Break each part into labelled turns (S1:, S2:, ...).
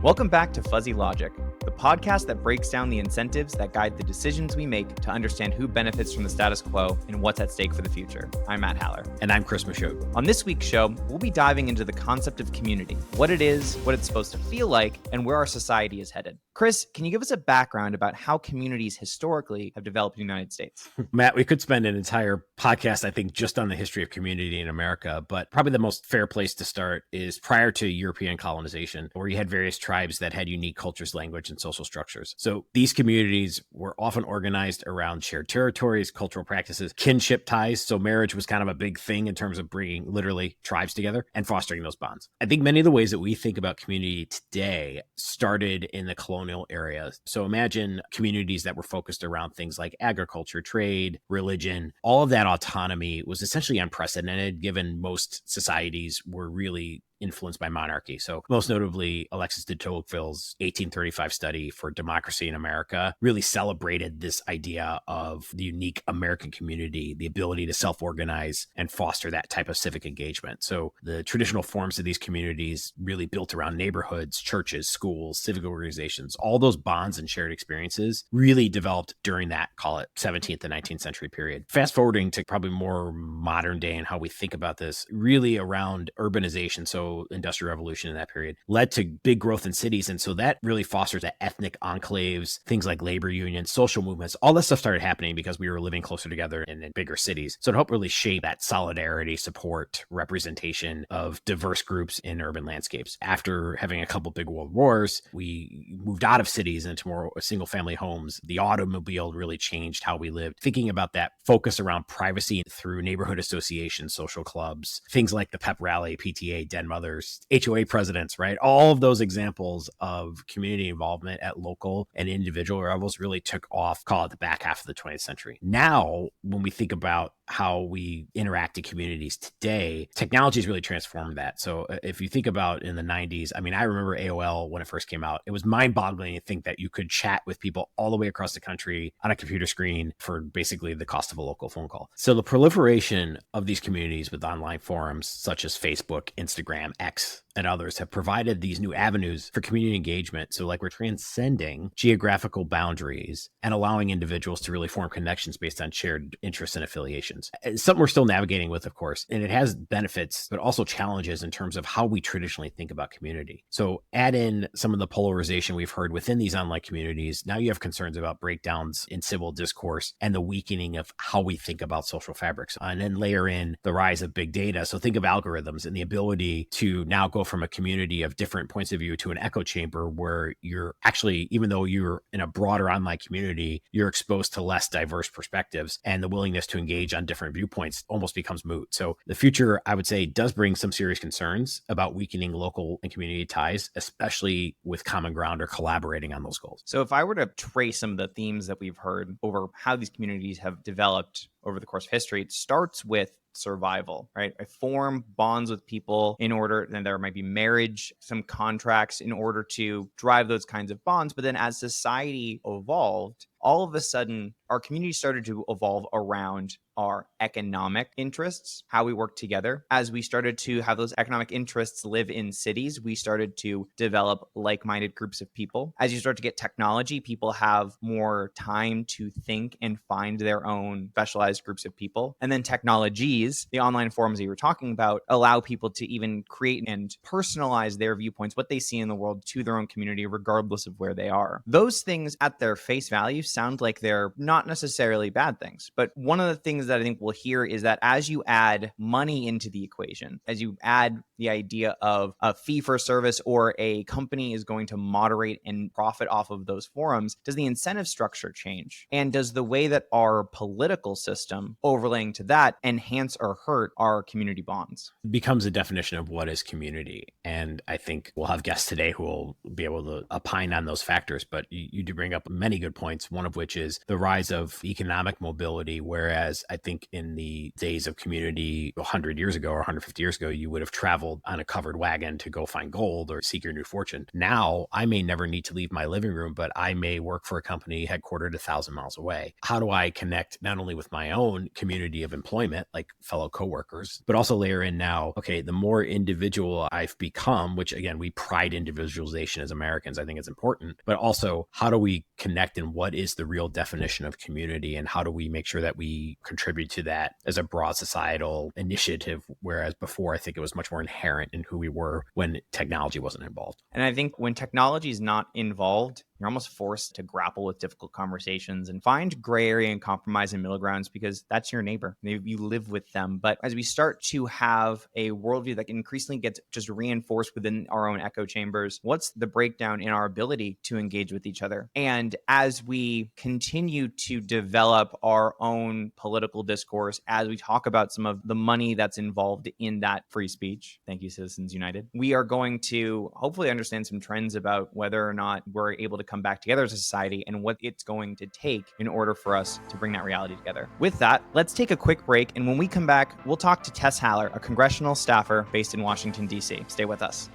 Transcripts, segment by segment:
S1: Welcome back to Fuzzy Logic, the podcast that breaks down the incentives that guide the decisions we make to understand who benefits from the status quo and what's at stake for the future. I'm Matt Haller.
S2: And I'm Chris Michaud.
S1: On this week's show, we'll be diving into the concept of community, what it is, what it's supposed to feel like, and where our society is headed. Chris, can you give us a background about how communities historically have developed in the United States?
S2: Matt, we could spend an entire podcast, I think, just on the history of community in America, but probably the most fair place to start is prior to European colonization, where you had various tribes that had unique cultures, language, and social structures. So these communities were often organized around shared territories, cultural practices, kinship ties. So marriage was kind of a big thing in terms of bringing literally tribes together and fostering those bonds. I think many of the ways that we think about community today started in the colonial area. So imagine communities that were focused around things like agriculture, trade, religion. All of that autonomy was essentially unprecedented, given most societies were really influenced by monarchy. So most notably, Alexis de Tocqueville's 1835 study for democracy in America really celebrated this idea of the unique American community, the ability to self-organize and foster that type of civic engagement. So the traditional forms of these communities really built around neighborhoods, churches, schools, civic organizations, all those bonds and shared experiences really developed during that, call it 17th and 19th century period. Fast forwarding to probably more modern day and how we think about this, really around urbanization. So industrial revolution in that period led to big growth in cities. And so that really fosters that ethnic enclaves, things like labor unions, social movements, all that stuff started happening because we were living closer together in bigger cities. So it helped really shape that solidarity, support, representation of diverse groups in urban landscapes. After having a couple big world wars, we moved out of cities into more single family homes. The automobile really changed how we lived. Thinking about that focus around privacy through neighborhood associations, social clubs, things like the pep rally, PTA, Den Mothers, HOA presidents, right? All of those examples of community involvement at local and individual levels really took off, call it the back half of the 20th century. Now, when we think about how we interact in communities today, technology has really transformed that. So if you think about in the 90s, I mean, I remember AOL when it first came out. It was mind-boggling to think that you could chat with people all the way across the country on a computer screen for basically the cost of a local phone call. So the proliferation of these communities with online forums such as Facebook, Instagram, X, and others have provided these new avenues for community engagement. So like we're transcending geographical boundaries and allowing individuals to really form connections based on shared interests and affiliations. It's something we're still navigating with, of course, and it has benefits, but also challenges in terms of how we traditionally think about community. So add in some of the polarization we've heard within these online communities. Now you have concerns about breakdowns in civil discourse and the weakening of how we think about social fabrics. And then layer in the rise of big data. So think of algorithms and the ability to now go from a community of different points of view to an echo chamber where you're actually, even though you're in a broader online community, you're exposed to less diverse perspectives, and the willingness to engage on different viewpoints almost becomes moot. So the future, I would say, does bring some serious concerns about weakening local and community ties, especially with common ground or collaborating on those goals.
S1: So if I were to trace some of the themes that we've heard over how these communities have developed over the course of history, it starts with survival, right? I form bonds with people in order, and there might be marriage, some contracts in order to drive those kinds of bonds. But then as society evolved, all of a sudden, our community started to evolve around our economic interests, how we work together. As we started to have those economic interests live in cities, we started to develop like-minded groups of people. As you start to get technology, people have more time to think and find their own specialized groups of people. And then technologies, the online forums that you were talking about, allow people to even create and personalize their viewpoints, what they see in the world, to their own community, regardless of where they are. Those things at their face value sound like they're not necessarily bad things. But one of the things that I think we'll hear is that as you add money into the equation, as you add the idea of a fee for service, or a company is going to moderate and profit off of those forums, does the incentive structure change? And does the way that our political system overlaying to that enhance or hurt our community bonds?
S2: It becomes a definition of what is community. And I think we'll have guests today who will be able to opine on those factors. But you do bring up many good points. One one of which is the rise of economic mobility. Whereas I think in the days of community 100 years ago or 150 years ago, you would have traveled on a covered wagon to go find gold or seek your new fortune. Now, I may never need to leave my living room, but I may work for a company headquartered 1,000 miles away. How do I connect not only with my own community of employment, like fellow coworkers, but also layer in now, okay, the more individual I've become, which again, we pride individualization as Americans, I think it's important, but also how do we connect and what is the real definition of community and how do we make sure that we contribute to that as a broad societal initiative, whereas before I think it was much more inherent in who we were when technology wasn't involved.
S1: And I think when technology is not involved, you're almost forced to grapple with difficult conversations and find gray area and compromise and middle grounds because that's your neighbor. You live with them. But as we start to have a worldview that increasingly gets just reinforced within our own echo chambers, what's the breakdown in our ability to engage with each other? And as we continue to develop our own political discourse, as we talk about some of the money that's involved in that free speech, thank you, Citizens United, we are going to hopefully understand some trends about whether or not we're able to come back together as a society and what it's going to take in order for us to bring that reality together. With that, let's take a quick break. And when we come back, we'll talk to Tess Haller, a congressional staffer based in Washington, D.C. Stay with us.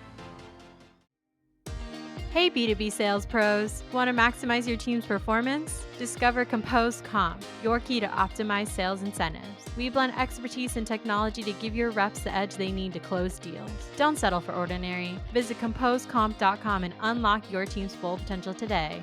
S3: Hey B2B sales pros, want to maximize your team's performance? Discover Compose Comp, your key to optimize sales incentives. We blend expertise and technology to give your reps the edge they need to close deals. Don't settle for ordinary. Visit composecomp.com and unlock your team's full potential today.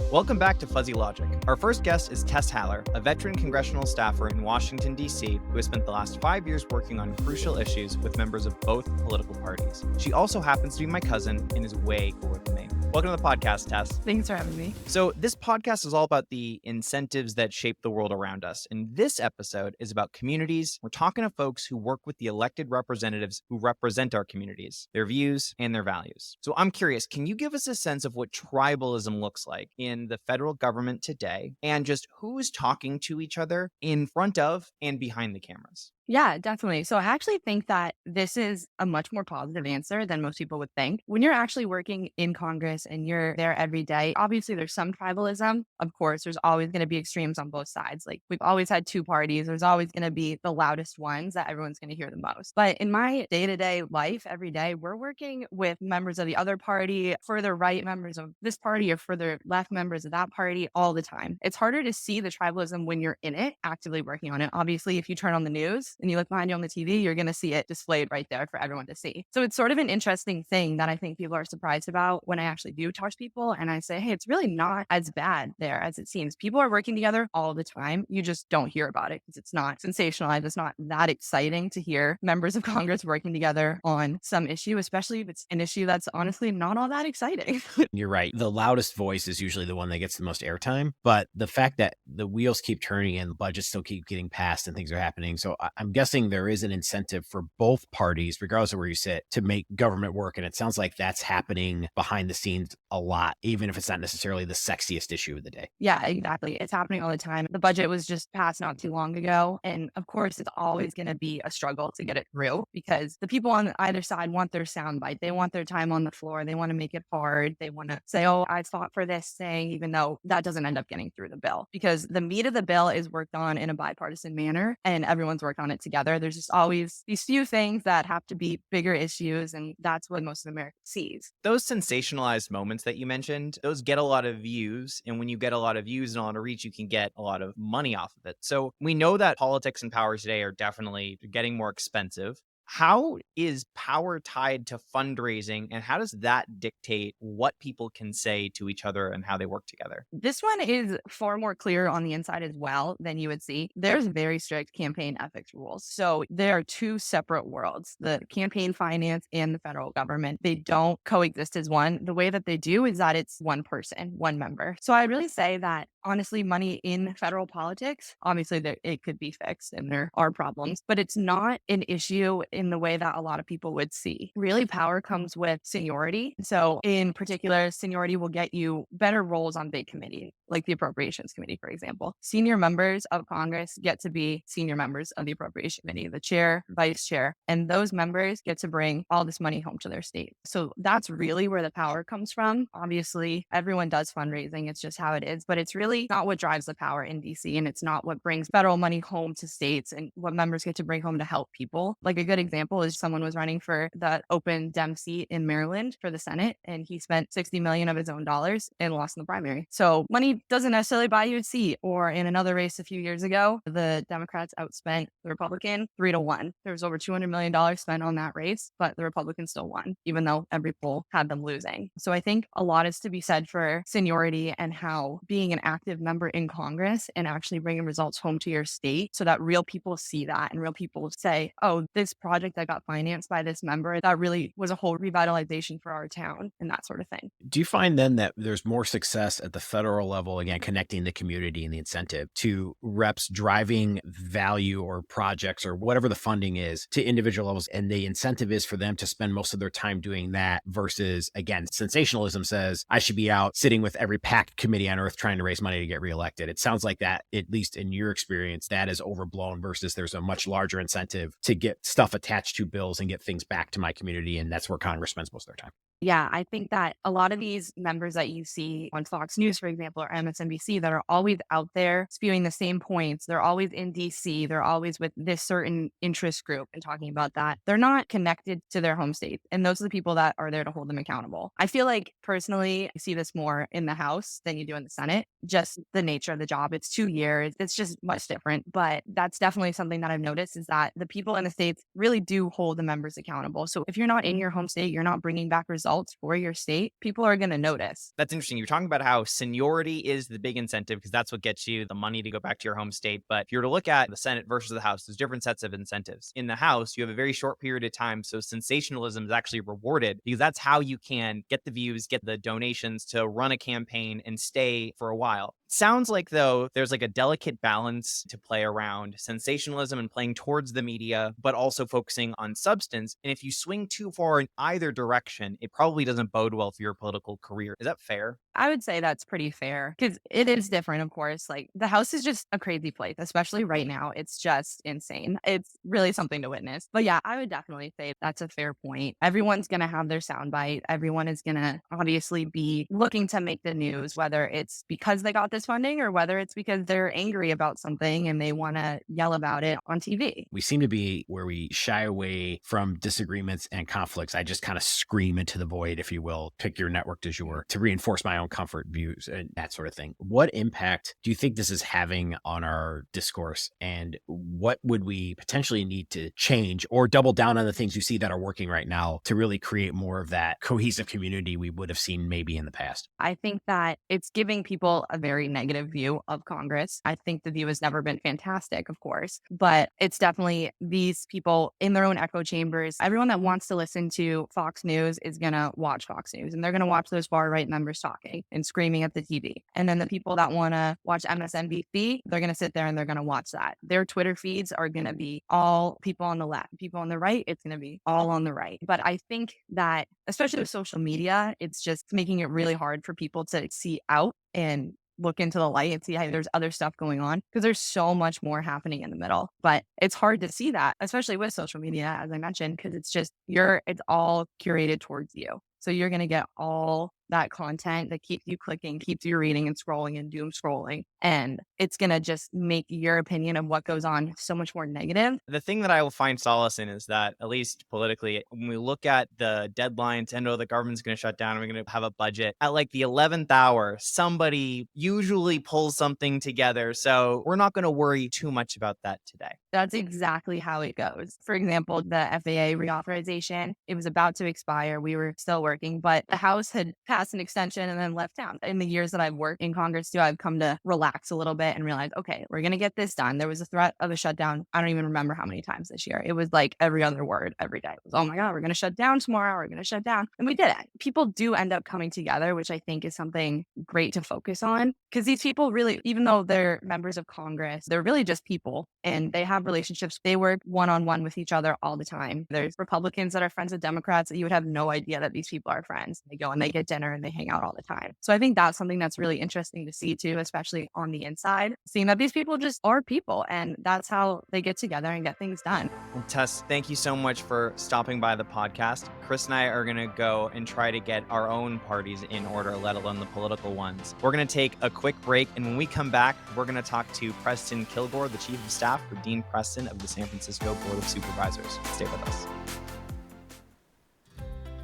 S1: Welcome back to Fuzzy Logic. Our first guest is Tess Haller, a veteran congressional staffer in Washington, D.C., who has spent the last 5 years working on crucial issues with members of both political parties. She also happens to be my cousin and is way cooler than me. Welcome to the podcast, Tess.
S4: Thanks for having me.
S1: So this podcast is all about the incentives that shape the world around us. And this episode is about communities. We're talking to folks who work with the elected representatives who represent our communities, their views and their values. So I'm curious, can you give us a sense of what tribalism looks like in the federal government today and just who's talking to each other in front of and behind the cameras?
S4: Yeah, definitely. So I actually think that this is a much more positive answer than most people would think. When you're actually working in Congress and you're there every day, obviously there's some tribalism. Of course, there's always going to be extremes on both sides. Like we've always had two parties. There's always going to be the loudest ones that everyone's going to hear the most. But in my day-to-day life, every day, we're working with members of the other party, further right members of this party or further left members of that party all the time. It's harder to see the tribalism when you're in it, actively working on it. Obviously, if you turn on the news, and you look behind you on the TV, you're going to see it displayed right there for everyone to see. So it's sort of an interesting thing that I think people are surprised about when I actually do talk to people and I say, hey, it's really not as bad there as it seems. People are working together all the time. You just don't hear about it because it's not sensationalized. It's not that exciting to hear members of Congress working together on some issue, especially if it's an issue that's honestly not all that exciting.
S2: You're right. The loudest voice is usually the one that gets the most airtime. But the fact that the wheels keep turning and budgets still keep getting passed and things are happening. So I'm guessing there is an incentive for both parties, regardless of where you sit, to make government work. And it sounds like that's happening behind the scenes a lot, even if it's not necessarily the sexiest issue of the day.
S4: Yeah, exactly. It's happening all the time. The budget was just passed not too long ago. And of course, it's always going to be a struggle to get it through because the people on either side want their soundbite. They want their time on the floor. They want to make it hard. They want to say, oh, I fought for this thing, even though that doesn't end up getting through the bill because the meat of the bill is worked on in a bipartisan manner and everyone's worked on it together. There's just always these few things that have to be bigger issues. And that's what most of America sees.
S1: Those sensationalized moments that you mentioned, those get a lot of views. And when you get a lot of views and a lot of reach, you can get a lot of money off of it. So we know that politics and power today are definitely getting more expensive. How is power tied to fundraising and how does that dictate what people can say to each other and how they work together?
S4: This one is far more clear on the inside as well than you would see. There's very strict campaign ethics rules. So there are two separate worlds, the campaign finance and the federal government. They don't coexist as one. The way that they do is that it's one person, one member. So I really say that honestly, money in federal politics, obviously it could be fixed and there are problems, but it's not an issue in the way that a lot of people would see. Really, power comes with seniority. So in particular, seniority will get you better roles on big committees, like the Appropriations Committee, for example. Senior members of Congress get to be senior members of the Appropriation Committee, the chair, vice chair, and those members get to bring all this money home to their state. So that's really where the power comes from. Obviously, everyone does fundraising. It's just how it is, but it's really not what drives the power in DC, and it's not what brings federal money home to states and what members get to bring home to help people. Like a good example is someone was running for that open Dem seat in Maryland for the Senate, and he spent $60 million of his own dollars and lost in the primary. So money doesn't necessarily buy you a seat. Or in another race a few years ago, the Democrats outspent the Republican 3-1. There was over $200 million spent on that race, but the Republicans still won, even though every poll had them losing. So I think a lot is to be said for seniority and how being an active member in Congress and actually bringing results home to your state so that real people see that and real people say, oh, this project that got financed by this member, that really was a whole revitalization for our town and that sort of thing.
S2: Do you find then that there's more success at the federal level, again, connecting the community and the incentive to reps driving value or projects or whatever the funding is to individual levels, and the incentive is for them to spend most of their time doing that versus, again, sensationalism says I should be out sitting with every PAC committee on earth trying to raise money to get reelected? It sounds like that, at least in your experience, that is overblown versus there's a much larger incentive to get stuff attached to bills and get things back to my community. And that's where Congress spends most of their time.
S4: Yeah, I think that a lot of these members that you see on Fox News, for example, or MSNBC that are always out there spewing the same points, they're always in DC, they're always with this certain interest group and talking about that. They're not connected to their home state. And those are the people that are there to hold them accountable. I feel like personally, I see this more in the House than you do in the Senate, just the nature of the job. It's 2 years. It's just much different. But that's definitely something that I've noticed is that the people in the states really do hold the members accountable. So if you're not in your home state, you're not bringing back results for your state, people are going to notice.
S1: That's interesting. You're talking about how seniority is the big incentive because that's what gets you the money to go back to your home state. But if you were to look at the Senate versus the House, there's different sets of incentives. In the House, you have a very short period of time. So sensationalism is actually rewarded because that's how you can get the views, get the donations to run a campaign and stay for a while. Sounds like, though, there's like a delicate balance to play around sensationalism and playing towards the media, but also focusing on substance. And if you swing too far in either direction, it probably doesn't bode well for your political career. Is that fair?
S4: I would say that's pretty fair because it is different, of course. Like the House is just a crazy place, especially right now. It's just insane. It's really something to witness. But yeah, I would definitely say that's a fair point. Everyone's going to have their soundbite. Everyone is going to obviously be looking to make the news, whether it's because they got this funding or whether it's because they're angry about something and they want to yell about it on TV.
S2: We seem to be where we shy away from disagreements and conflicts. I just kind of scream into the void, if you will, pick your network du jour to reinforce my own comfort views and that sort of thing. What impact do you think this is having on our discourse, and what would we potentially need to change or double down on the things you see that are working right now to really create more of that cohesive community we would have seen maybe in the past?
S4: I think that it's giving people a very negative view of Congress. I think the view has never been fantastic, of course, but it's definitely these people in their own echo chambers. Everyone that wants to listen to Fox News is going to watch Fox News, and they're going to watch those far right members talking and screaming at the TV. And then the people that want to watch MSNBC, they're going to sit there and they're going to watch that. Their Twitter feeds are going to be all people on the left, people on the right. It's going to be all on the right. But I think that, especially with social media, it's just making it really hard for people to see out and look into the light and see how there's other stuff going on because there's so much more happening in the middle. But it's hard to see that, especially with social media, as I mentioned, because it's just it's all curated towards you. So you're going to get all that content that keeps you clicking, keeps you reading and scrolling and doom scrolling. And it's going to just make your opinion of what goes on so much more negative.
S1: The thing that I will find solace in is that, at least politically, when we look at the deadlines and the government's going to shut down and we're going to have a budget, at like the 11th hour, somebody usually pulls something together. So we're not going to worry too much about that today.
S4: That's exactly how it goes. For example, the FAA reauthorization, it was about to expire. We were still working, but the House had passed passed an extension and then left town. In the years that I've worked in Congress too, I've come to relax a little bit and realize, okay, we're going to get this done. There was a threat of a shutdown. I don't even remember how many times this year. It was like every other word every day. It was, oh my God, we're going to shut down tomorrow. We're going to shut down. And we did it. People do end up coming together, which I think is something great to focus on, because these people really, even though they're members of Congress, they're really just people and they have relationships. They work one-on-one with each other all the time. There's Republicans that are friends with Democrats that you would have no idea that these people are friends. They go and they get dinner and they hang out all the time. So I think that's something that's really interesting to see too, especially on the inside, seeing that these people just are people and that's how they get together and get things done.
S1: Well, Tess, thank you so much for stopping by the podcast. Chris and I are going to go and try to get our own parties in order, let alone the political ones. We're going to take a quick break, and when we come back, we're going to talk to Preston Kilgore, the Chief of Staff for Dean Preston of the San Francisco Board of Supervisors. Stay with us.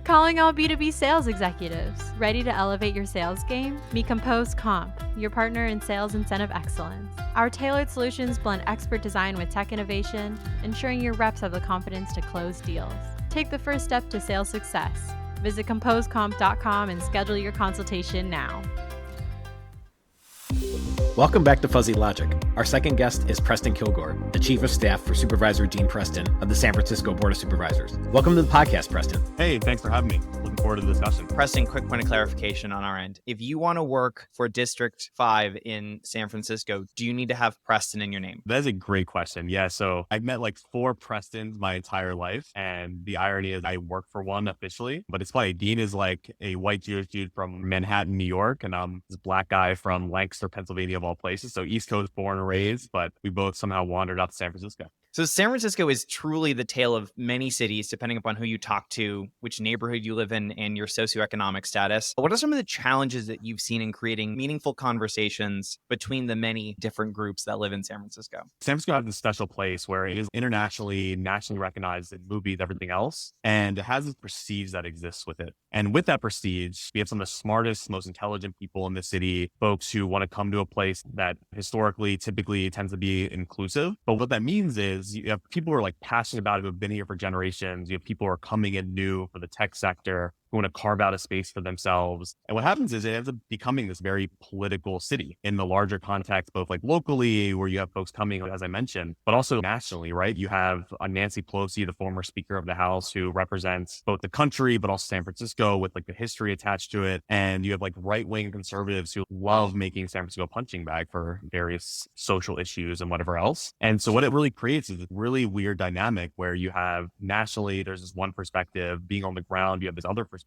S3: Calling all B2B sales executives. Ready to elevate your sales game? Meet Compose Comp, your partner in sales incentive excellence. Our tailored solutions blend expert design with tech innovation, ensuring your reps have the confidence to close deals. Take the first step to sales success. Visit composecomp.com and schedule your consultation now.
S2: Welcome back to Fuzzy Logic. Our second guest is Preston Kilgore, the Chief of Staff for Supervisor Dean Preston of the San Francisco Board of Supervisors. Welcome to the podcast, Preston.
S5: Hey, thanks for having me. Looking forward to the discussion.
S1: Preston, quick point of clarification on our end. If you want to work for District 5 in San Francisco, do you need to have Preston in your name?
S5: That is a great question. Yeah, so I've met like 4 Prestons my entire life. And the irony is I work for one officially, but it's funny. Dean is like a white Jewish dude from Manhattan, New York. And I'm this black guy from Lancaster, Pennsylvania, of all places. So East Coast born and raised, but we both somehow wandered out to San Francisco.
S1: So San Francisco is truly the tale of many cities, depending upon who you talk to, which neighborhood you live in, and your socioeconomic status. What are some of the challenges that you've seen in creating meaningful conversations between the many different groups that live in San Francisco?
S5: San Francisco has this special place where it is internationally, nationally recognized in movies, everything else, and it has this prestige that exists with it. And with that prestige, we have some of the smartest, most intelligent people in the city, folks who want to come to a place that historically, typically tends to be inclusive. But what that means is you have people who are like passionate about it, who have been here for generations. You have people who are coming in new for the tech sector, who want to carve out a space for themselves. And what happens is it ends up becoming this very political city in the larger context, both like locally, where you have folks coming, as I mentioned, but also nationally, right? You have Nancy Pelosi, the former Speaker of the House, who represents both the country, but also San Francisco with like the history attached to it. And you have like right-wing conservatives who love making San Francisco a punching bag for various social issues and whatever else. And so what it really creates is a really weird dynamic where you have nationally, there's this one perspective, being on the ground, you have this other perspective.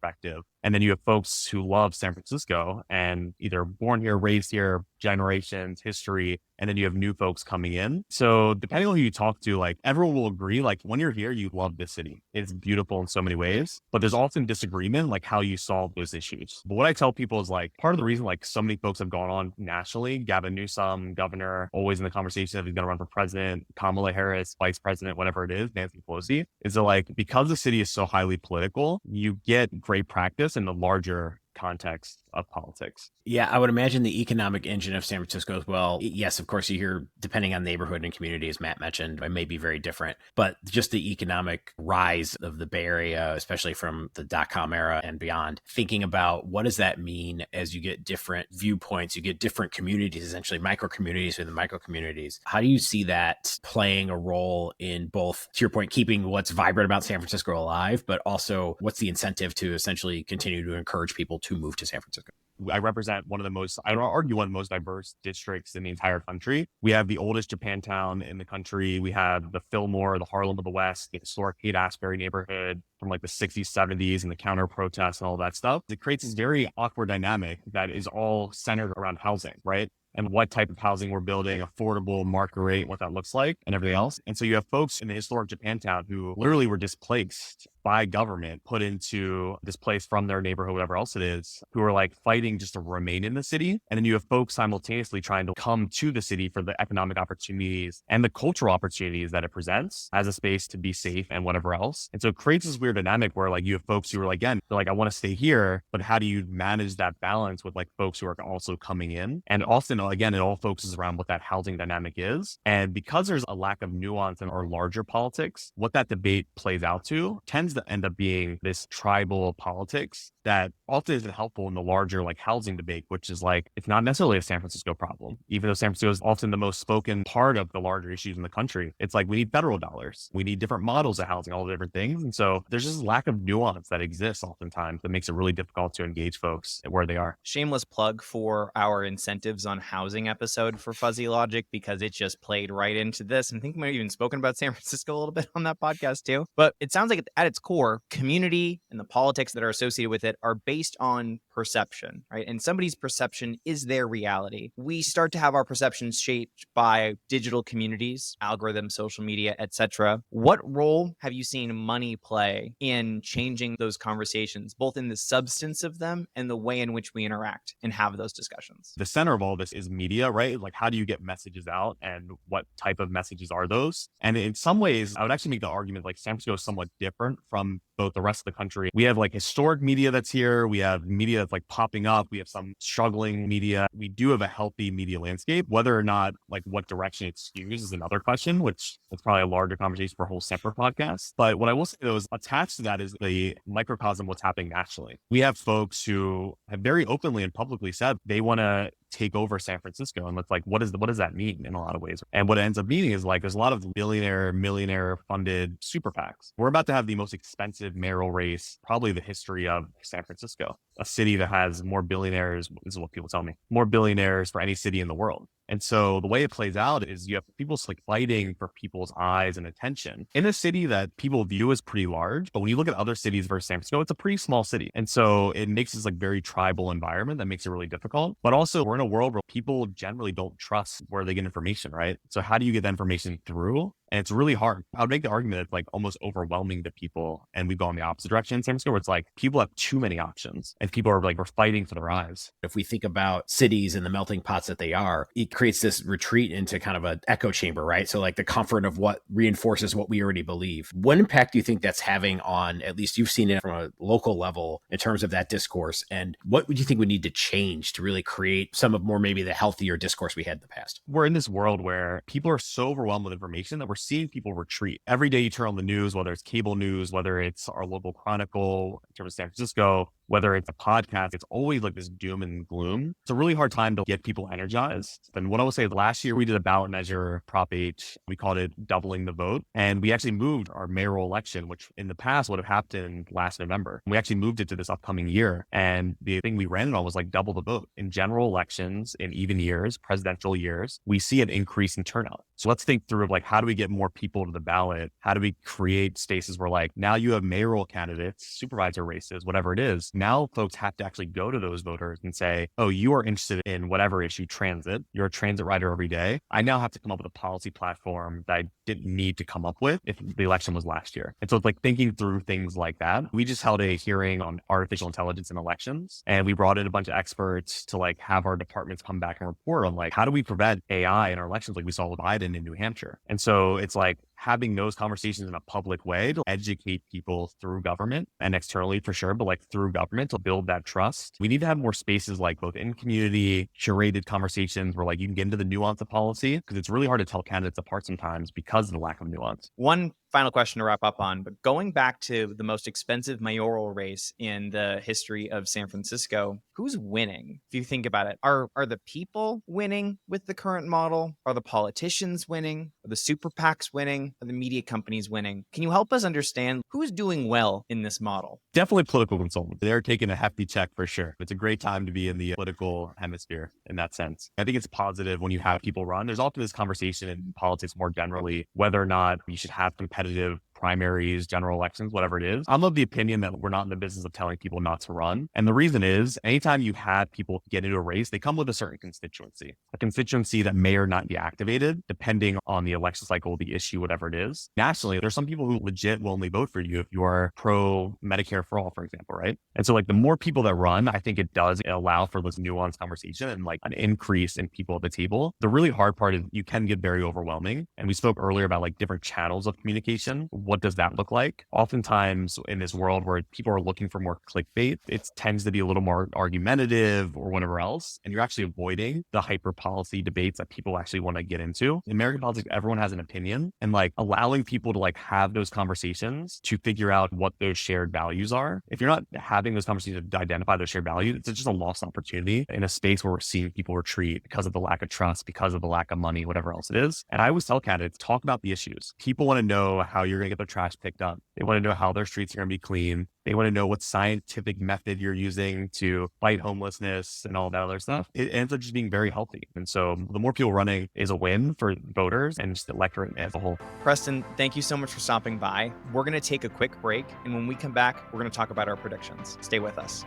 S5: And then you have folks who love San Francisco and either born here, raised here, generations, history, and then you have new folks coming in. So depending on who you talk to, like everyone will agree, like when you're here, you love this city. It's beautiful in so many ways, but there's often disagreement, like how you solve those issues. But what I tell people is like, part of the reason like so many folks have gone on nationally, Gavin Newsom, governor, always in the conversation if he's going to run for president, Kamala Harris, vice president, whatever it is, Nancy Pelosi, is that like, because the city is so highly political, you get great practice in the larger context of politics.
S2: Yeah, I would imagine the economic engine of San Francisco as well. Yes, of course, you hear, depending on neighborhood and community, as Matt mentioned, it may be very different, but just the economic rise of the Bay Area, especially from the dot-com era and beyond, thinking about what does that mean as you get different viewpoints, you get different communities, essentially micro-communities within micro-communities. How do you see that playing a role in both, to your point, keeping what's vibrant about San Francisco alive, but also what's the incentive to essentially continue to encourage people to move to San Francisco?
S5: I represent one of the most, I would argue, one of the most diverse districts in the entire country. We have the oldest Japantown in the country. We have the Fillmore, the Harlem of the West, the historic Haight-Ashbury neighborhood from like the 60s, 70s, and the counter protests and all that stuff. It creates this very awkward dynamic that is all centered around housing, right? And what type of housing we're building, affordable, market rate, what that looks like, and everything else. And so you have folks in the historic Japantown who literally were displaced by government, put into this place from their neighborhood, whatever else it is, who are like fighting just to remain in the city. And then you have folks simultaneously trying to come to the city for the economic opportunities and the cultural opportunities that it presents as a space to be safe and whatever else. And so it creates this weird dynamic where like you have folks who are like, again, they're like, I want to stay here, but how do you manage that balance with like folks who are also coming in? And often, again, it all focuses around what that housing dynamic is. And because there's a lack of nuance in our larger politics, what that debate plays out to tends tends to end up being this tribal politics that often isn't helpful in the larger like housing debate, which is like, it's not necessarily a San Francisco problem, even though San Francisco is often the most spoken part of the larger issues in the country. It's like, we need federal dollars. We need different models of housing, all the different things. And so there's just a lack of nuance that exists oftentimes that makes it really difficult to engage folks where they are.
S1: Shameless plug for our incentives on housing episode for Fuzzy Logic, because it just played right into this. And I think we might have even spoken about San Francisco a little bit on that podcast too. But it sounds like at its core, community and the politics that are associated with it are based on perception, right? And somebody's perception is their reality. We start to have our perceptions shaped by digital communities, algorithms, social media, etc. What role have you seen money play in changing those conversations, both in the substance of them and the way in which we interact and have those discussions?
S5: The center of all this is media, right? Like, how do you get messages out and what type of messages are those? And in some ways, I would actually make the argument like San Francisco is somewhat different from both the rest of the country. We have like historic media that's here. We have media that's like popping up. We have some struggling media. We do have a healthy media landscape. Whether or not like what direction it skews is another question, which is probably a larger conversation for a whole separate podcast. But what I will say though is attached to that is the microcosm of what's happening nationally. We have folks who have very openly and publicly said they want to take over San Francisco. And it's like, what does that mean in a lot of ways? And what it ends up meaning is like, there's a lot of millionaire funded super PACs. We're about to have the most expensive mayoral race, probably the history of San Francisco, a city that has more billionaires. This is what people tell me, more billionaires for any city in the world. And so the way it plays out is you have people like fighting for people's eyes and attention in a city that people view as pretty large. But when you look at other cities versus San Francisco, it's a pretty small city. And so it makes this like very tribal environment that makes it really difficult. But also we're in a world where people generally don't trust where they get information, right? So how do you get that information through? And it's really hard. I would make the argument that it's like almost overwhelming to people. And we've gone the opposite direction in San Francisco, where it's like people have too many options and people are like, we're fighting for their lives.
S2: If we think about cities and the melting pots that they are, it creates this retreat into kind of an echo chamber, right? So like the comfort of what reinforces what we already believe. What impact do you think that's having on, at least you've seen it from a local level in terms of that discourse? And what would you think would need to change to really create some of more maybe the healthier discourse we had in the past?
S5: We're in this world where people are so overwhelmed with information that we're seeing people retreat. Every day you turn on the news, whether it's cable news, whether it's our local chronicle in terms of San Francisco, whether it's a podcast, it's always like this doom and gloom. It's a really hard time to get people energized. And what I will say is last year we did a ballot measure, Prop 8, we called it doubling the vote. And we actually moved our mayoral election, which in the past would have happened last November. We actually moved it to this upcoming year. And the thing we ran it on was like double the vote. In general elections, in even years, presidential years, we see an increase in turnout. So let's think through like, how do we get more people to the ballot? How do we create spaces where like, now you have mayoral candidates, supervisor races, whatever it is. Now folks have to actually go to those voters and say, oh, you are interested in whatever issue, transit. You're a transit rider every day. I now have to come up with a policy platform that I didn't need to come up with if the election was last year. And so it's like thinking through things like that. We just held a hearing on artificial intelligence in elections, and we brought in a bunch of experts to like have our departments come back and report on like, how do we prevent AI in our elections like we saw with Biden in New Hampshire? And so it's like having those conversations in a public way to educate people through government and externally for sure, but like through government to build that trust. We need to have more spaces like both in community, curated conversations where like you can get into the nuance of policy, because it's really hard to tell candidates apart sometimes because of the lack of nuance.
S1: One final question to wrap up on, but going back to the most expensive mayoral race in the history of San Francisco, who's winning? If you think about it, are the people winning with the current model? Are the politicians winning? Are the super PACs winning? Are the media companies winning? Can you help us understand who's doing well in this model?
S5: Definitely political consultants. They're taking a hefty check for sure. It's a great time to be in the political hemisphere in that sense. I think it's positive when you have people run. There's often this conversation in politics more generally, whether or not you should have competitive primaries, general elections, whatever it is. I'm of the opinion that we're not in the business of telling people not to run. And the reason is anytime you have people get into a race, they come with a certain constituency, a constituency that may or not be activated depending on the election cycle, the issue, whatever it is. Nationally, there's some people who legit will only vote for you if you are pro Medicare for all, for example, right? And so like the more people that run, I think it does allow for this nuanced conversation and like an increase in people at the table. The really hard part is you can get very overwhelming. And we spoke earlier about like different channels of communication. what does that look like? Oftentimes in this world where people are looking for more clickbait, it tends to be a little more argumentative or whatever else. And you're actually avoiding the hyper policy debates that people actually want to get into. In American politics, everyone has an opinion, and like allowing people to like have those conversations to figure out what those shared values are. If you're not having those conversations to identify those shared values, it's just a lost opportunity in a space where we're seeing people retreat because of the lack of trust, because of the lack of money, whatever else it is. And I always tell candidates, talk about the issues. People want to know how you're going to get their trash picked up. They want to know how their streets are going to be clean. They want to know what scientific method you're using to fight homelessness and all that other stuff. It ends up just being very healthy. And so the more people running is a win for voters and just the electorate as a whole.
S1: Preston, thank you so much for stopping by. We're going to take a quick break. And when we come back, we're going to talk about our predictions. Stay with us.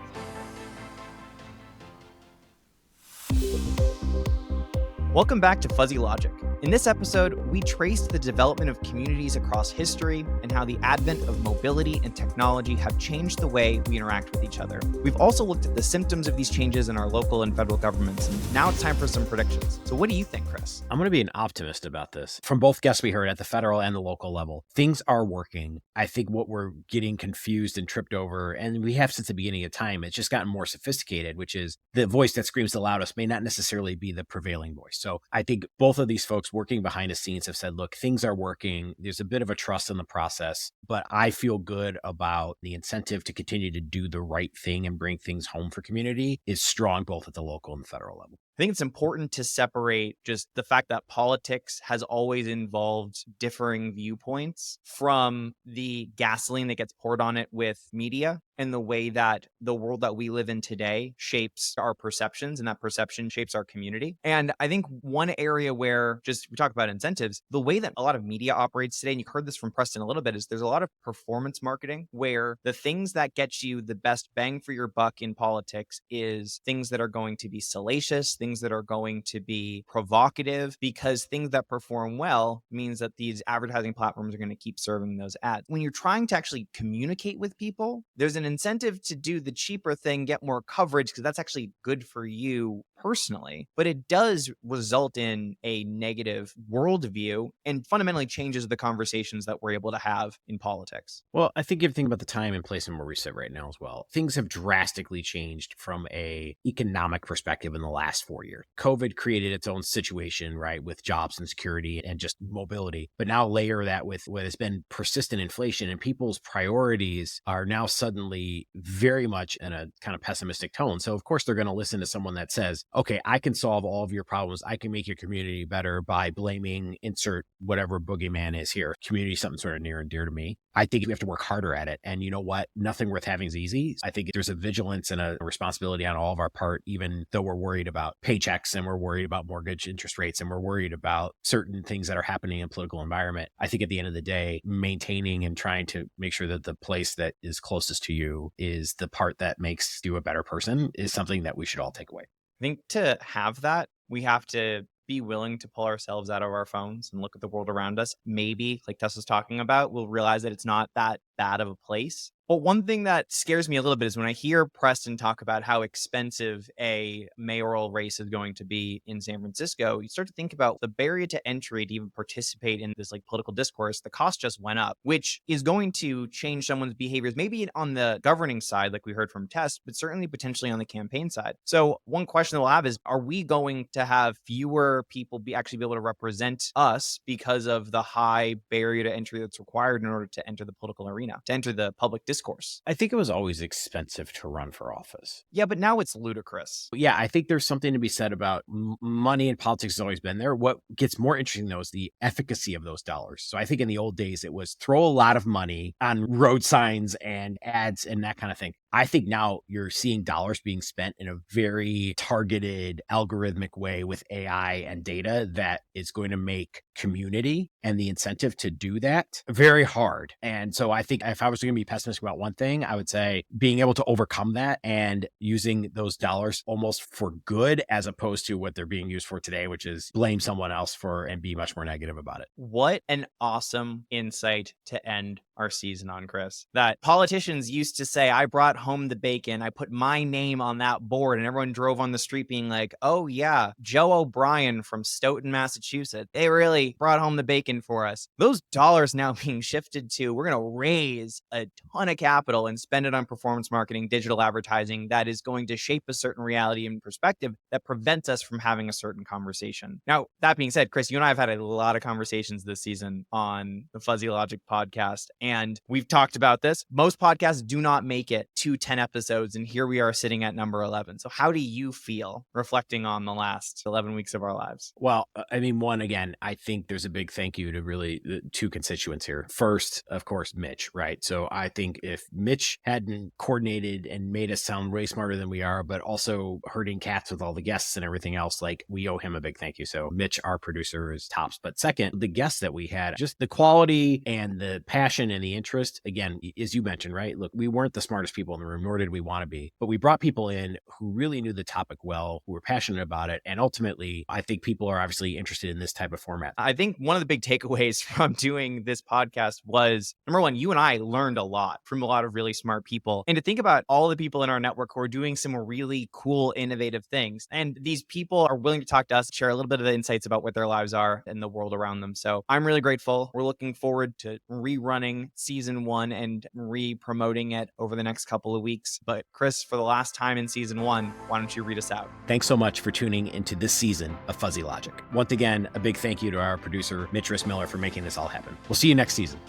S1: Welcome back to Fuzzy Logic. In this episode, we traced the development of communities across history and how the advent of mobility and technology have changed the way we interact with each other. We've also looked at the symptoms of these changes in our local and federal governments, and now it's time for some predictions. So what do you think, Chris?
S2: I'm going to be an optimist about this. From both guests we heard at the federal and the local level, things are working. I think what we're getting confused and tripped over, and we have since the beginning of time, it's just gotten more sophisticated, which is the voice that screams the loudest may not necessarily be the prevailing voice. So I think both of these folks working behind the scenes have said, look, things are working. There's a bit of a trust in the process, but I feel good about the incentive to continue to do the right thing and bring things home for community is strong both at the local and the federal level.
S1: I think it's important to separate just the fact that politics has always involved differing viewpoints from the gasoline that gets poured on it with media and the way that the world that we live in today shapes our perceptions and that perception shapes our community. And I think one area where we talk about incentives, the way that a lot of media operates today, and you heard this from Preston a little bit, is there's a lot of performance marketing where the things that get you the best bang for your buck in politics is things that are going to be salacious, things that are going to be provocative, because things that perform well means that these advertising platforms are going to keep serving those ads. When you're trying to actually communicate with people, there's an incentive to do the cheaper thing, get more coverage, because that's actually good for you personally, but it does result in a negative worldview and fundamentally changes the conversations that we're able to have in politics.
S2: Well, I think if you think about the time and place and where we sit right now as well, things have drastically changed from a economic perspective in the last 4 years. COVID created its own situation, right, with jobs and security and just mobility. But now layer that with what has been persistent inflation, and people's priorities are now suddenly very much in a kind of pessimistic tone. So of course they're going to listen to someone that says, okay, I can solve all of your problems. I can make your community better by blaming insert whatever boogeyman is here. Community is something sort of near and dear to me. I think we have to work harder at it. And you know what? Nothing worth having is easy. I think there's a vigilance and a responsibility on all of our part, even though we're worried about paychecks and we're worried about mortgage interest rates and we're worried about certain things that are happening in political environment. I think at the end of the day, maintaining and trying to make sure that the place that is closest to you is the part that makes you a better person is something that we should all take away.
S1: I think to have that, we have to be willing to pull ourselves out of our phones and look at the world around us. Maybe, like Tess was talking about, we'll realize that it's not that bad of a place. But one thing that scares me a little bit is when I hear Preston talk about how expensive a mayoral race is going to be in San Francisco, you start to think about the barrier to entry to even participate in this like political discourse. The cost just went up, which is going to change someone's behaviors, maybe on the governing side, like we heard from Tess, but certainly potentially on the campaign side. So one question that we'll have is, are we going to have fewer people actually be able to represent us because of the high barrier to entry that's required in order to enter the political arena, to enter the public discourse?
S2: I think it was always expensive to run for office.
S1: Yeah, but now it's ludicrous.
S2: Yeah, I think there's something to be said about money in politics has always been there. What gets more interesting, though, is the efficacy of those dollars. So I think in the old days, it was throw a lot of money on road signs and ads and that kind of thing. I think now you're seeing dollars being spent in a very targeted, algorithmic way with AI and data that is going to make community and the incentive to do that very hard. And so I think if I was going to be pessimistic about one thing, I would say being able to overcome that and using those dollars almost for good, as opposed to what they're being used for today, which is blame someone else for and be much more negative about it.
S1: What an awesome insight to end our season on, Chris. That politicians used to say, I brought home the bacon, I put my name on that board, and everyone drove on the street being like, oh yeah, Joe O'Brien from Stoughton, Massachusetts, they really brought home the bacon for us. Those dollars now being shifted to, we're going to raise a ton of capital and spend it on performance marketing, digital advertising that is going to shape a certain reality and perspective that prevents us from having a certain conversation. Now, that being said, Chris, you and I have had a lot of conversations this season on the Fuzzy Logic podcast, and we've talked about this. Most podcasts do not make it to 10 episodes, and here we are sitting at number 11. So how do you feel reflecting on the last 11 weeks of our lives?
S2: Well, I mean, one, again, I think there's a big thank you to really the two constituents here. First, of course, Mitch, right? So I think if Mitch hadn't coordinated and made us sound way smarter than we are, but also herding cats with all the guests and everything else, like, we owe him a big thank you. So Mitch, our producer, is tops. But second, the guests that we had, just the quality and the passion and the interest, again, as you mentioned, right? Look, we weren't the smartest people in the room, nor did we want to be, but we brought people in who really knew the topic well, who were passionate about it. And ultimately, I think people are obviously interested in this type of format.
S1: I think one of the big takeaways from doing this podcast was, number one, you and I learned a lot from a lot of really smart people. And to think about all the people in our network who are doing some really cool, innovative things. And these people are willing to talk to us, share a little bit of the insights about what their lives are and the world around them. So I'm really grateful. We're looking forward to rerunning season 1 and re-promoting it over the next couple of weeks. But Chris, for the last time in season 1, why don't you read us out?
S2: Thanks so much for tuning into this season of Fuzzy Logic. Once again, a big thank you to our producer, Mitch Miller, for making this all happen. We'll see you next season.